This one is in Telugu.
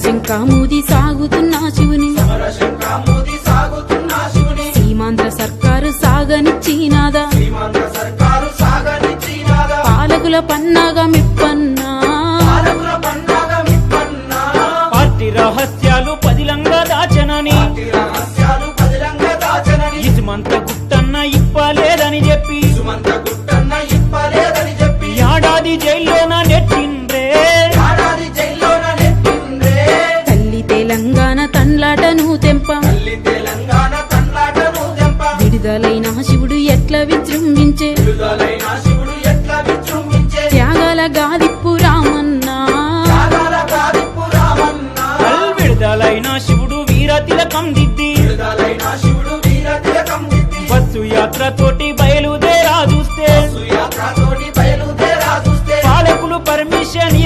శంఖామూది సాగుతున్న శివుని సీమాంధ్ర సర్కారు సాగనిచ్చినాదా పాలకుల పన్నాగా మిప్పన్నా పార్టీ రహస్యాలు పదిలంగా దాచనని ఇసుమంత గుట్టన్న ఇప్పలేదని చెప్పి ఏడాది జైల్లోన నెట్టిండ్రే తల్లి తెలంగాణ తండ్లాటను తెంప విడుదలైన శివుడు ఎట్లా విజృంభించే త్యాగాల గాదిప్పు రామన్నా విడుదలైన శివుడు వీర తిలకం దిద్ది బస్సు యాత్ర తోటి బయలుదేరా చూస్తే పాలకులు పర్మిషన్